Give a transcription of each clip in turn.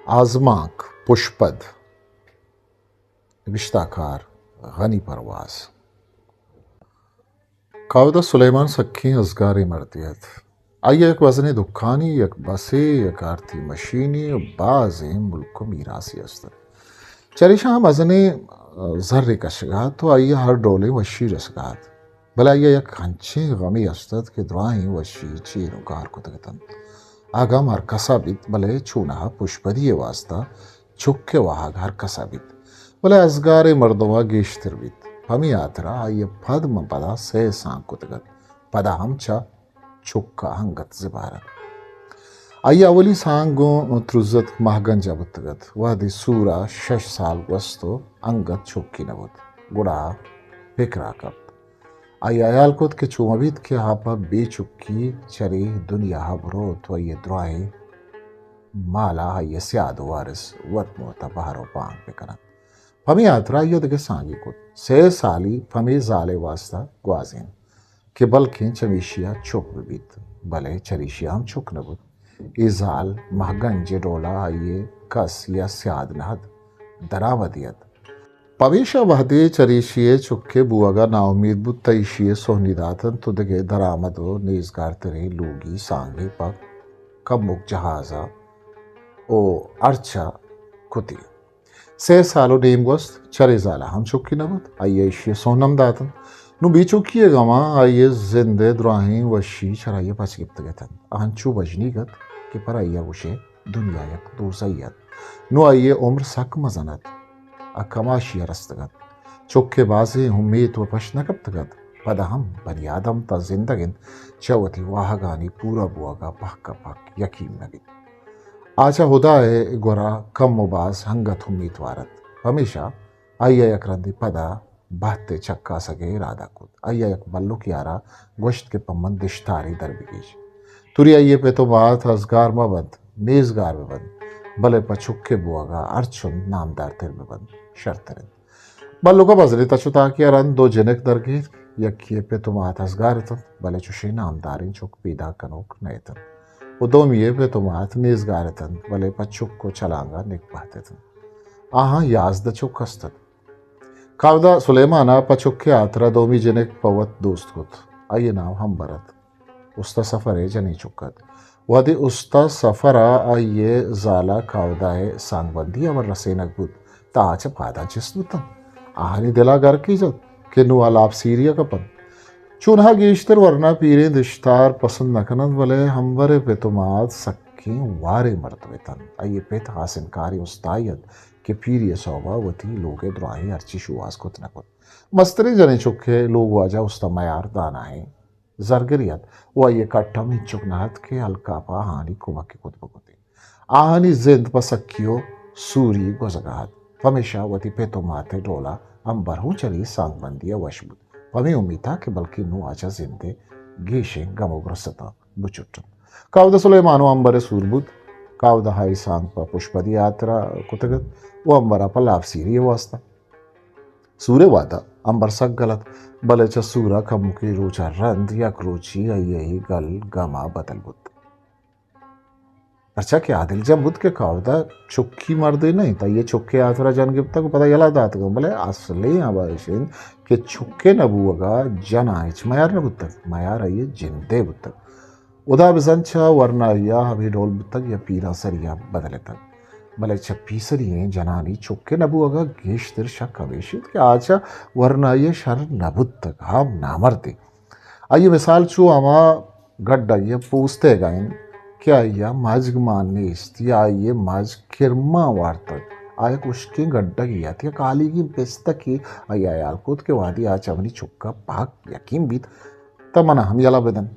आजमाक पुष्पद रिश्ताकार गनी परवाज कावदा सुलेमान सखी अजगारी मर्दियत आइए एक वजनी दुखानी एक बसे एक आरती मशीनी बाज़े मुल्क मीरासी अस्तर चरिशा मजने जर्री कशगात तो आइए हर डोले वशी रसगात भले आइए एक हंचे गमी अस्तर के द्राही वशी चीर कार को तगतन आगा मार कसाबित भले छूना पुष्पदी वास्ता छुक्के वहा घर कसाबित भले अजगारे मर्दवा गेश्तिरबित हमी आतरा आइए पद्म पदा से सांकुतगत पदा हमचा छुक्का हंगत जिबारत आइए अवली सांगो त्रुजत महगन जबतगत वादी सूरा 6 साल वस्तो अंगत छुक्की नबुत गुड़ा फिक्रा कब आइए अयालकुत के चुमबित के हापा बेचुक्की चरी दुनिया हबरो तो ये द्राए माला आइए स्याद वारिस वत मोता बहारो पांग पे करत फमी आतरा युद्ध के सांगी कुत से साली फमी जाले वास्ता ग्वाजिन के बल्कि चमीशिया चुक बीत भले चरीशिया हम चुक नबुत इजाल महगंज डोला आइए कस या स्याद नहद दरावदियत पवेशा वहदे चरीशिये चुक्के बुआगा नाउमीद बुत तईशिये सोहनिदातन तुदगे दरामदो नेजगार तरे लूगी सांगे पक कमुक जहाजा ओ अर्चा कुती से सालो नेम गोस्त चरे जाला हम चुक्की नबुत आइए इशिये सोहनम दातन नु बीचुक्की गमा आइए जिंदे द्राही वशी चराइए पचगिप्त गतन आंचू बजनीगत कि पर आइया उशे दुनिया यक दूसैयत नु आइए उम्र सक मजनत अकमाशी रस्तगत चुक्के बाजे उम्मीद व पशनकब तगत पदहम बनी आदम ता जिंदगिन चवती वाहगानी पूरा बुआगा पक्का पक यकीन नगी आचा हुदाए गोरा कम मुबास हंगत उम्मीदवारत हमेशा आइया यकरंदी पदा बहते चक्का सगे इरादा कुद आइया यक बल्लु कियारा गोश्त के पम्मन दिश्तारी दरबिगीज तुरी आइये पे तो बात हजगार मबंद मेजगार में बंद भले पछुक्के बुआगा अर्चुन नामदार तिर में बंद शर्तरन बल्लु का बजरी तचुता किया रन दो जनक दरगे यकिए पे तो मात हजगार तन भले चुशी नामदारिन चुक पीदा कनोक नयतन उदोमिये पे तो मात मेजगार तन भले पछुक को चलांगा निक पाते तन आहा याजद चुक हस्तन कावदा सुलेमाना पछुक्के आतरा दोमी जनक पवत दोस्त कुत आइए नाव हम बरत उस्ता सफर जनी चुकत वदि उस्ता सफरा आइए जाला कावदाए सांगबंदी अवर रसेनक बुत ताच पादा चिस्तुतन आहनी दिला घर की जत के नु आलाप सीरिया कपन चुनहा गेश्तर वरना पीरे दिश्तार पसंद नकनत वले हमवरे पेतुमात सक्की वारे मर्तवेतन आइए पेत हासिन कारी उस्तायत के पीरिय सौबा वती लोगे द्राही अर्ची शुवास कुत नकुत मस्तरे जने चुके लोग वाजा उस्ता मयार दाना है जरगरियत व ये कट्टम हिचुक नाहत के हल्कापा हानि कुमकी कुत बकुती आहनी जिंद पसक्कियो सूरी गोजगात हमेशा वती पेतो माथे डोला अंबर हूँ चली सांगबंदिया वशबुद पमे उम्मीता के बल्कि नु आचा जिंदे गीशे गमो ग्रसता बुचुट्टन कावदा सुलेमानो अंबरे सूरबुद कावदा हाई सांग पा पुष्पदी यात्रा कुतगत वो अंबरा पा लाभ सीरी वास्ता सूर्य वादा अंबर सक गलत भले च सूरा कमुकी रोचा रंध या क्रोची यही गल गमा बदल बुद्ध अच्छा क्या आदिल जब बुद्ध के कावदा चुक्की मर्दे नहीं था ये चुक्के आतरा जन गिफ्ता को पता यला दात को भले असली आबाशिन के चुक्के नबुअगा जन आइच मयार न बुद्ध मयार आइए जिंदे बुद्ध उदा बिजंचा वरना या अभी डोल बुद्ध या पीरा सरिया बदले तक भले छपीसरी हैं जनानी चुक्के नबुअगा गेश तिर शक अवेशित के आचा वरना ये शर नबुद्ध तक हम नामरते आइए मिसाल चू आमा गड्डा ये पूछते गाइन क्या या माजग मानने या ये माज किरमा वार्तक आया कुश्के गड्डा की या काली की बेस्तक की आया यार खुद के वादी आज अवनी चुक्का पाक यकीन बीत तमना हम यला बेदन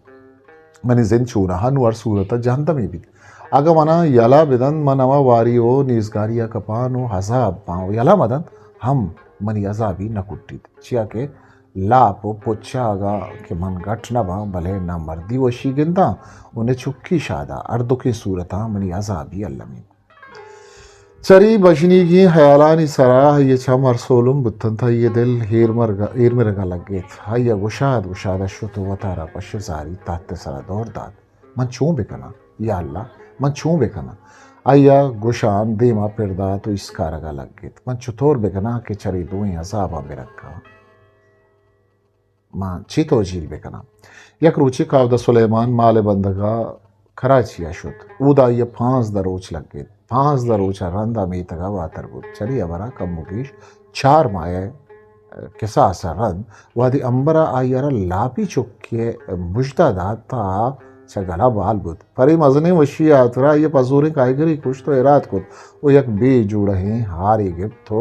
मनी जिन चूरहा नुअर सूरत जानता में बीत आगा मना यला बेदन मनवा वारियो निजगारिया कपानो हजाब पाओ यला मदन हम मनी अजाबी नकुट्टित चिया के लाप पोच्छा आगा के मन गठ न बा भले न मर्दी वशी गिंदा उन्हें चुक्की शादा अर्दो की सूरता मनी अजाबी अल्लमी चरी बशनी की हयालानी सराह ये छम अरसोलुम बुत्तन था ये दिल हीर मिरगा लगे था ये गुशाद शुतु वतारा पश्य जारी ताते सरा दौर दाद मन चूं बेकना या अल्लाह मन चूं बेकना आया गुशान दीमा पिरदा तो इसका रगा लग गई मन चुतोर बेकना के चरी दुई अजाबा में रखा मां चीतो झील बेकना यक रुचि कावदा सुलेमान माले बंदगा कराची अशुद उदा ये 5 दरोच लग गए 5 दरोच रंदा मीतगा वातर बुद चली अबरा कम मुगीश 4 माए किसा रन वादी अंबरा आयरा लापी चुक्के मुजदा दाता चगला बाल बुद परी मजने वशी आतरा ये पजूरी कायगरी कुछ तो इराद कुत वो यक बे जुड़हे हारी गिप तो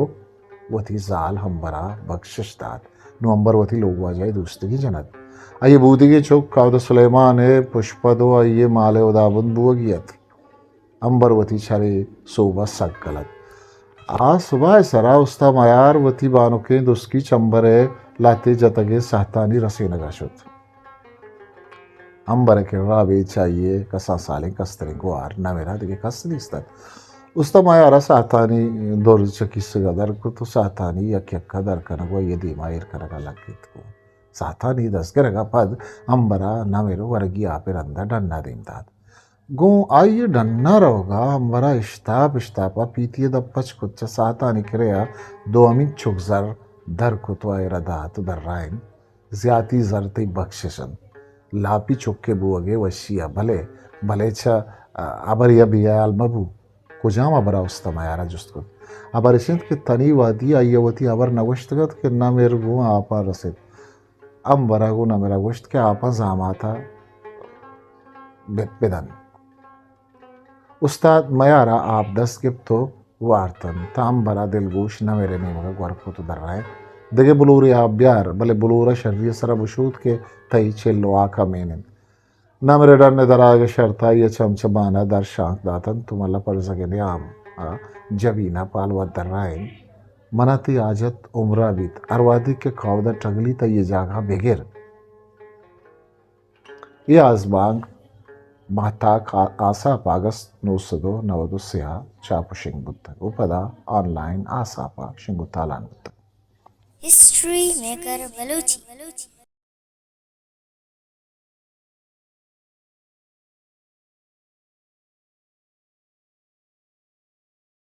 वती जाल हंबरा बख्शिश दात नु अंबर वती लोग वाजाए दोस्ती की जनत आये बूदी के चौक कावद सुलेमान है पुष्पदो आये माले उदाबुन बुवगियत अंबर वती छरे सोबा सक गलत आ सुबह सरा उस्ता मयार वती बानो के दुस्की चंबरे लाते जतगे सहतानी रसे नगाशुत अंबर के राबे चाहिए कसा साले कस्तरे गुआर ना मेरा दिगे कसली स्तर उस्ता मयारा सहतानी दौर चकिस गदर को तो सहतानी यक यक्का दर कनगो ये दीमायर कनगा लगित को सहतानी दसगरगा पद अंबरा ना मेरो वर्गी आपे रंदा डन्ना देमदाद गो आइए डन्ना रहोगा हमारा इश्ताप इश्तापा पीतिए दप्पच कुछ साता निकरेया दो अमित चुकजर दर कुतवाए रदा तो दर राइन ज्याती जरते बख्शिशन लापी चुक्के बुअगे वशिया भले भले छ अबर या बियाल मबू कुजाम अबरा उस्तमा यारा जुस्तको अबर इसिंत के तनी वादी आयवती अबर नवश्तगत के ना मेरे गो आपा रसित अम बरा गो ना मेरा गोश्त के आपा जामा था बेदन उस्ताद मयारा आप 10 गिफ्तो वार्तन ताम बरा दिलगोश न मेरे ने मगर गौरको तो दर रहे दगे बुलूरी आप ब्यार भले बुलूरा शर्रिय सरा बशूत के तई चिल्लो आका मेने न मेरे डर ने दरागे शर्ता ये चमचमाना दर शांत दातन तुम्हारा पर सके ने आम जबी ना पालवा दर रहे मनाती आजत उम्रा बीत अरवादी के खावदा टगली तई ये जागा बेगिर ये आजमांग Mahtak Asa Pagas Nusado Navadusya Chapushing Buddha Upada online Asapa Shingutalan Buddha History Maker Baluchi